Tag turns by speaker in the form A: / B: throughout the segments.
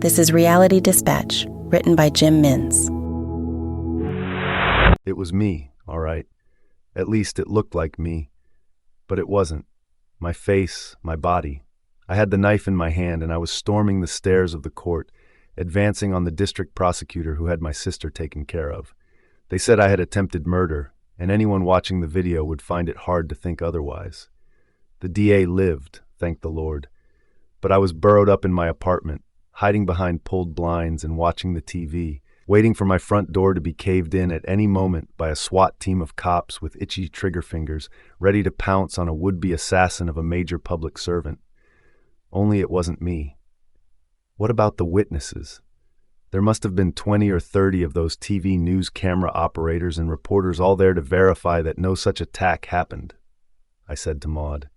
A: This is Reality Dispatch, written by Jim Mintz.
B: It was me, all right. At least it looked like me. But it wasn't. My face, my body. I had the knife in my hand and I was storming the stairs of the court, advancing on the district prosecutor who had my sister taken care of. They said I had attempted murder, and anyone watching the video would find it hard to think otherwise. The DA lived, thank the Lord. But I was burrowed up in my apartment, hiding behind pulled blinds and watching the TV, waiting for my front door to be caved in at any moment by a SWAT team of cops with itchy trigger fingers, ready to pounce on a would-be assassin of a major public servant. Only it wasn't me. What about the witnesses? There must have been 20 or 30 of those TV news camera operators and reporters all there to verify that no such attack happened, I said to Maud.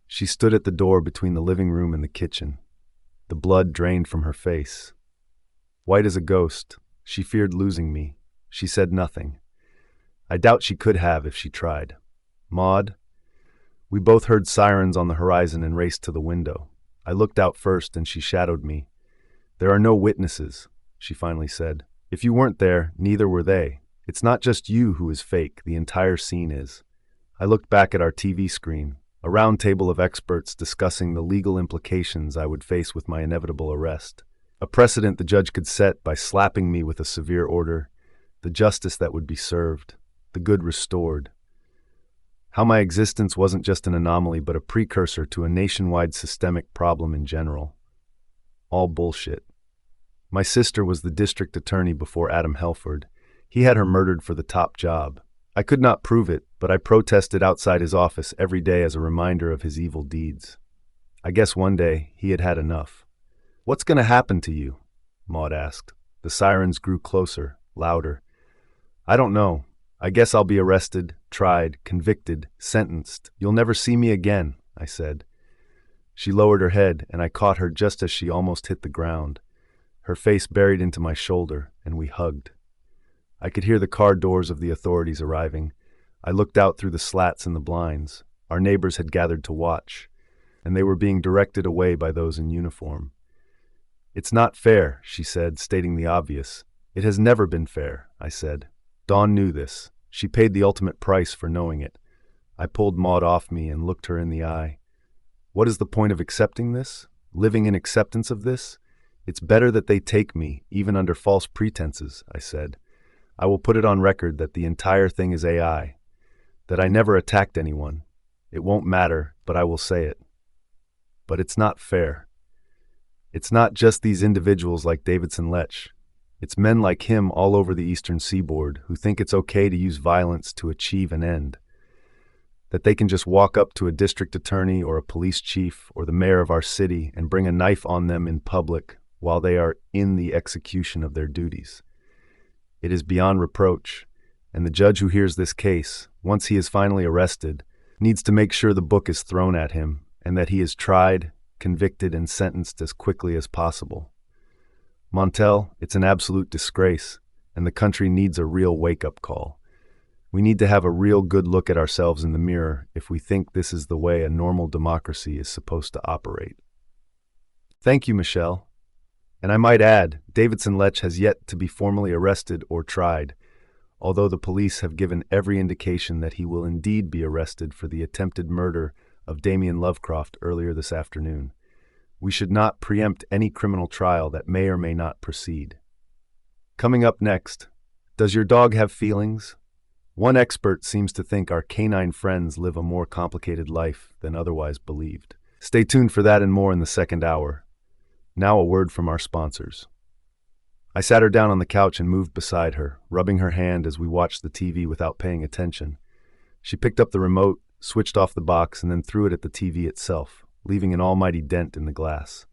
B: She stood at the door between the living room and the kitchen. The blood drained from her face. White as a ghost, she feared losing me. She said nothing. I doubt she could have if she tried. Maud? We both heard sirens on the horizon and raced to the window. I looked out first and she shadowed me. There are no witnesses, she finally said. If you weren't there, neither were they. It's not just you who is fake, the entire scene is. I looked back at our TV screen, a round table of experts discussing the legal implications I would face with my inevitable arrest. A precedent the judge could set by slapping me with a severe order, the justice that would be served, the good restored. How my existence wasn't just an anomaly but a precursor to a nationwide systemic problem in general. All bullshit. My sister was the district attorney before Adam Helford. He had her murdered for the top job. I could not prove it, but I protested outside his office every day as a reminder of his evil deeds. I guess one day he had had enough. What's going to happen to you? Maud asked. The sirens grew closer, louder. I don't know. I guess I'll be arrested, tried, convicted, sentenced. You'll never see me again, I said. She lowered her head, and I caught her just as she almost hit the ground. Her face buried into my shoulder, and we hugged. I could hear the car doors of the authorities arriving. I looked out through the slats in the blinds. Our neighbors had gathered to watch, and they were being directed away by those in uniform. It's not fair, she said, stating the obvious. It has never been fair, I said. Dawn knew this. She paid the ultimate price for knowing it. I pulled Maud off me and looked her in the eye. What is the point of accepting this? Living in acceptance of this? It's better that they take me, even under false pretenses, I said. I will put it on record that the entire thing is AI, that I never attacked anyone. It won't matter, but I will say it. But it's not fair. It's not just these individuals like Davidson Lech. It's men like him all over the eastern seaboard who think it's okay to use violence to achieve an end. That they can just walk up to a district attorney or a police chief or the mayor of our city and bring a knife on them in public while they are in the execution of their duties. It is beyond reproach, and the judge who hears this case, once he is finally arrested, needs to make sure the book is thrown at him and that he is tried, convicted, and sentenced as quickly as possible. Montel, it's an absolute disgrace, and the country needs a real wake-up call. We need to have a real good look at ourselves in the mirror if we think this is the way a normal democracy is supposed to operate. Thank you, Michelle. And I might add, Davidson Lech has yet to be formally arrested or tried, although the police have given every indication that he will indeed be arrested for the attempted murder of Damien Lovecroft earlier this afternoon. We should not preempt any criminal trial that may or may not proceed. Coming up next, does your dog have feelings? One expert seems to think our canine friends live a more complicated life than otherwise believed. Stay tuned for that and more in the second hour. Now a word from our sponsors. I sat her down on the couch and moved beside her, rubbing her hand as we watched the TV without paying attention. She picked up the remote, switched off the box, and then threw it at the TV itself, leaving an almighty dent in the glass.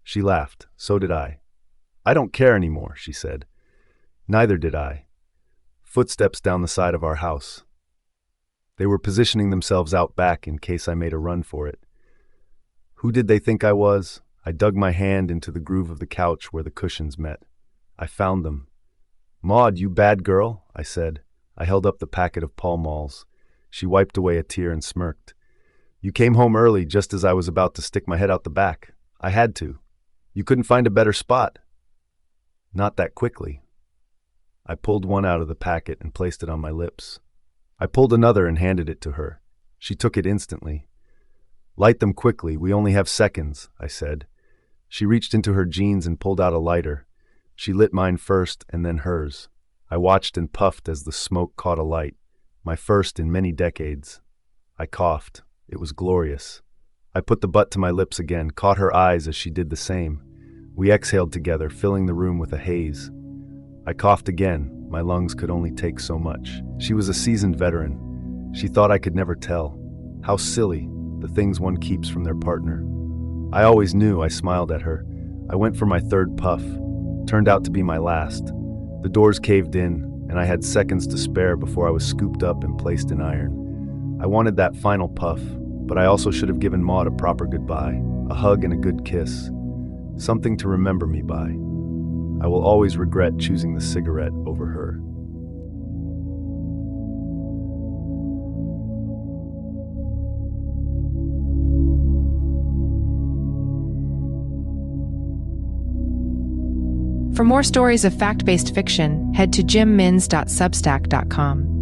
B: She laughed. So did I. I don't care anymore, she said. Neither did I. Footsteps down the side of our house. They were positioning themselves out back in case I made a run for it. Who did they think I was? I dug my hand into the groove of the couch where the cushions met. I found them. Maud, you bad girl, I said. I held up the packet of Pall Malls. She wiped away a tear and smirked. You came home early just as I was about to stick my head out the back. I had to. You couldn't find a better spot? Not that quickly. I pulled one out of the packet and placed it on my lips. I pulled another and handed it to her. She took it instantly. Light them quickly, we only have seconds, I said. She reached into her jeans and pulled out a lighter. She lit mine first and then hers. I watched and puffed as the smoke caught alight, my first in many decades. I coughed. It was glorious. I put the butt to my lips again, caught her eyes as she did the same. We exhaled together, filling the room with a haze. I coughed again. My lungs could only take so much. She was a seasoned veteran. She thought I could never tell. How silly, the things one keeps from their partner. I always knew. I smiled at her. I went for my third puff. Turned out to be my last. The doors caved in, and I had seconds to spare before I was scooped up and placed in iron. I wanted that final puff, but I also should have given Maud a proper goodbye, a hug and a good kiss. Something to remember me by. I will always regret choosing the cigarette over her.
C: For more stories of fact-based fiction, head to jimmins.substack.com.